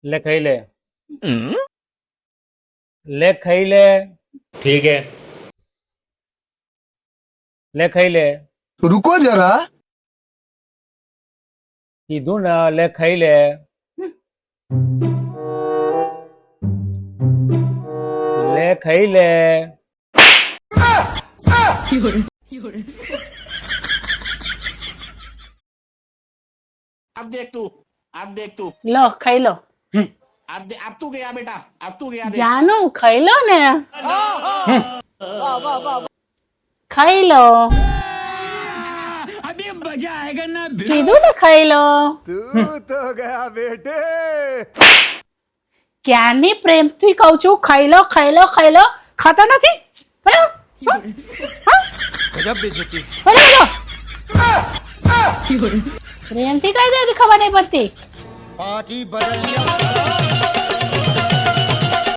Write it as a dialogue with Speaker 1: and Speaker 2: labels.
Speaker 1: ले खाई ले ले खाई ले
Speaker 2: ठीक है।
Speaker 1: ले खाई ले
Speaker 3: रुको जरा।
Speaker 1: કીધું ને લે ખાઈ લે લે ખાઈ લે
Speaker 4: अब देख तू, अब देख तू,
Speaker 5: લો ખાઈ લો
Speaker 4: अब तू गया बेटा, अब तू गया देख।
Speaker 5: જાનું ખાઈ લો ને ખાઈ લો
Speaker 4: अभी मजा आएगा ना।
Speaker 5: કીધું ને ખાઈ લો
Speaker 3: तू तो गया बेटे।
Speaker 5: ક્યારની પ્રેમથી કહું છું ખાઈ લો ખાઈ લો ખાઈ લો ખાતા નથી બોલો
Speaker 3: गजब बेइज्जती।
Speaker 5: બોલો પ્રેમથી કહી દે ખબર નહીં પડતી
Speaker 3: पार्टी बदल